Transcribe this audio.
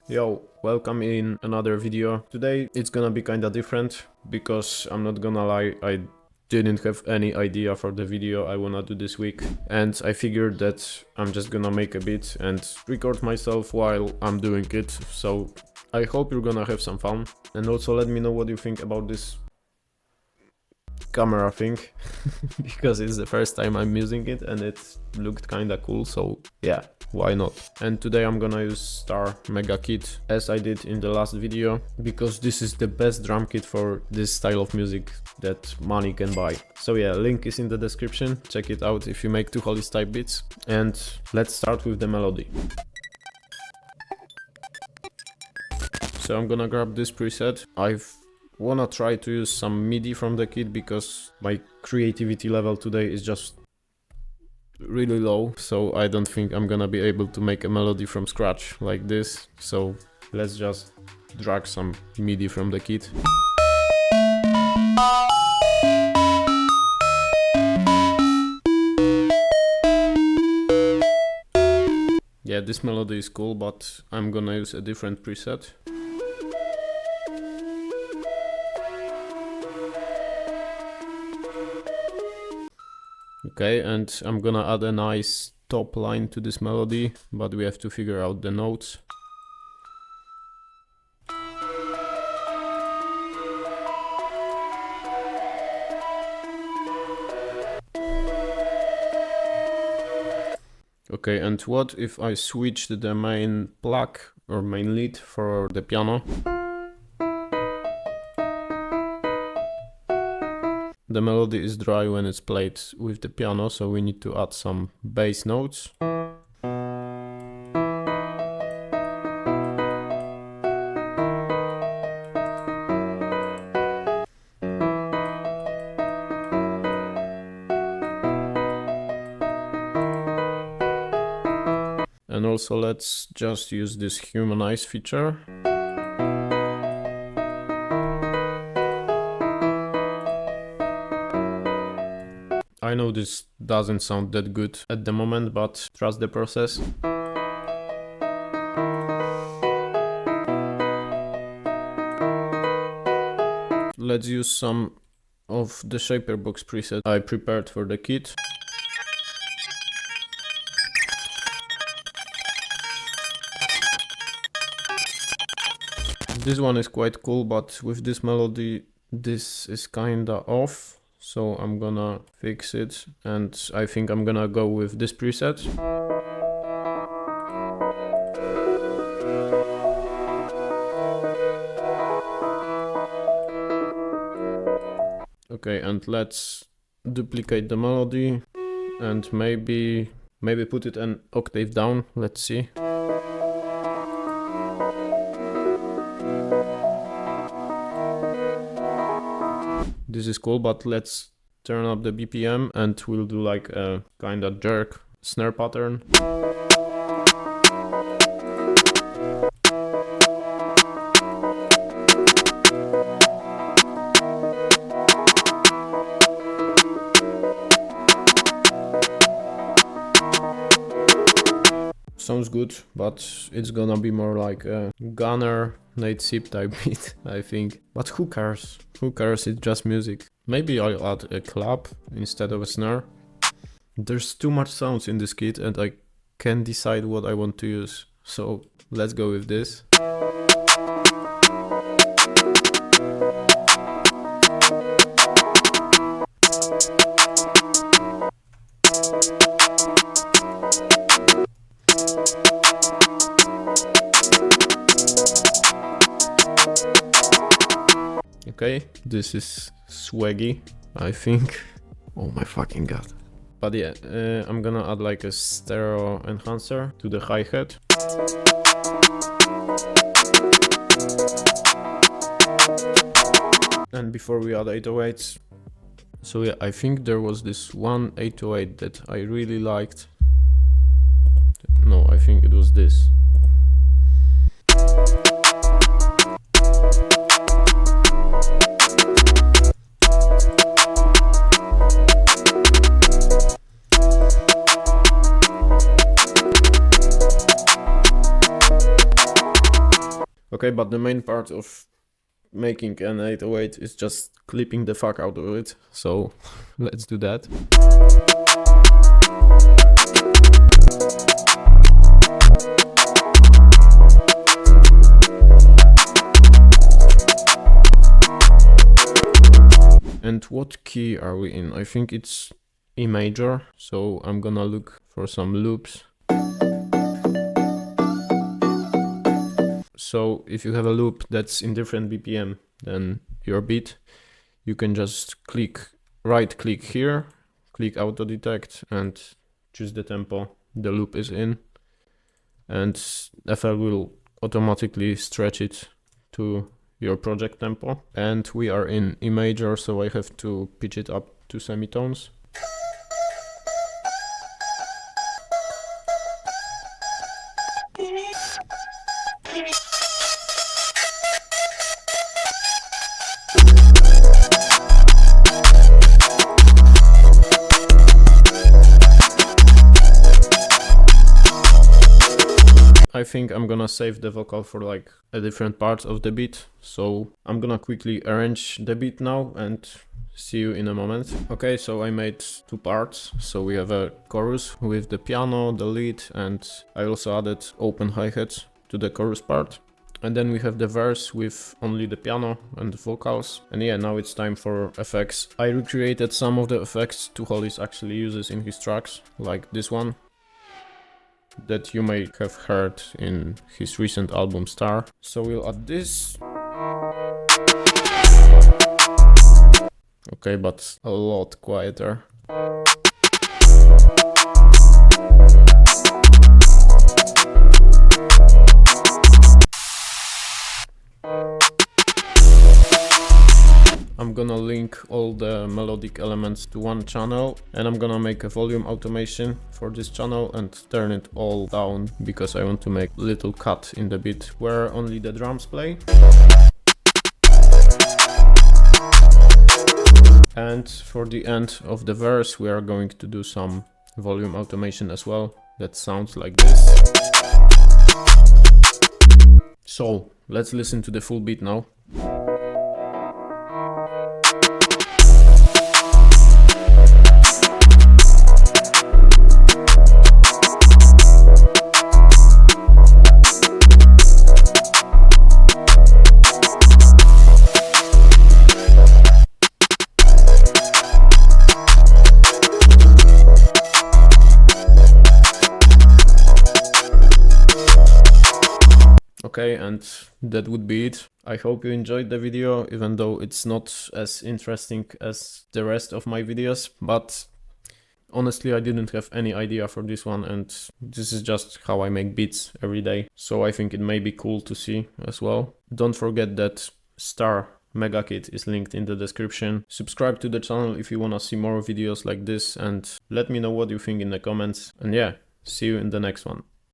Yo, welcome in another video. Today it's gonna be kinda different because I'm not gonna lie, I didn't have any idea for the video I wanna do this week, and I figured that I'm just gonna make a beat and record myself while I'm doing it. So I hope you're gonna have some fun, and also let me know what you think about this camera thing because it's the first time I'm using it and it looked kinda cool, so yeah, why not? And today I'm gonna use Star Mega Kit as I did in the last video, because this is the best drum kit for this style of music that money can buy. So yeah, link is in the description, check it out if you make 2 holy type beats, and let's start with the melody. So I'm gonna grab this preset. I've wanna try to use some MIDI from the kit because my creativity level today is just really low, so I don't think I'm gonna be able to make a melody from scratch like this. So let's just drag some MIDI from the kit. Yeah, this melody is cool, but I'm gonna use a different preset. Okay, and I'm gonna add a nice top line to this melody, but we have to figure out the notes. Okay, and what if I switched the main plug or main lead for the piano? The melody is dry when it's played with the piano, so we need to add some bass notes. And also let's just use this humanize feature. I know this doesn't sound that good at the moment, but trust the process. Let's use some of the shaper box preset I prepared for the kit. This one is quite cool, but with this melody this is kinda off. So I'm gonna fix it, and I think I'm gonna go with this preset. Okay, and let's duplicate the melody and maybe put it an octave down. Let's see. This is cool, but let's turn up the BPM and we'll do like a kinda jerk snare pattern. Sounds good, but it's gonna be more like a gunnr Nate Sip type beat, I think. But who cares? Who cares? It's just music. Maybe I'll add a clap instead of a snare. There's too much sounds in this kit and I can't decide what I want to use. So let's go with this. Okay, this is swaggy, I think. Oh my fucking god. But yeah, I'm gonna add like a stereo enhancer to the hi-hat. And before we add 808s, so yeah, I think there was this one 808 that I really liked. No, I think it was this. Okay, but the main part of making an 808 is just clipping the fuck out of it, so let's do that. And what key are we in? I think it's E major, so I'm gonna look for some loops. So if you have a loop that's in different BPM than your beat, you can just right click here, click auto detect and choose the tempo the loop is in, and FL will automatically stretch it to your project tempo. And we are in E major, so I have to pitch it up 2 semitones. I think I'm gonna save the vocal for like a different part of the beat, so I'm gonna quickly arrange the beat now and see you in a moment. Okay, so I made 2 parts. So we have a chorus with the piano, the lead, and I also added open hi-hats to the chorus part. And then we have the verse with only the piano and the vocals. And yeah, now it's time for effects. I recreated some of the effects Tucholis actually uses in his tracks, like this one that you may have heard in his recent album Star. So we'll add this. Okay, but a lot quieter. I'm gonna link all the melodic elements to one channel, and I'm gonna make a volume automation for this channel and turn it all down because I want to make a little cut in the beat where only the drums play. And for the end of the verse we are going to do some volume automation as well that sounds like this. So let's listen to the full beat now. Okay, and that would be it. I hope you enjoyed the video, even though it's not as interesting as the rest of my videos, but honestly I didn't have any idea for this one, and this is just how I make beats every day, so I think it may be cool to see as well. Don't forget that Star Mega Kit is linked in the description. Subscribe to the channel if you wanna see more videos like this, and let me know what you think in the comments. And yeah, see you in the next one.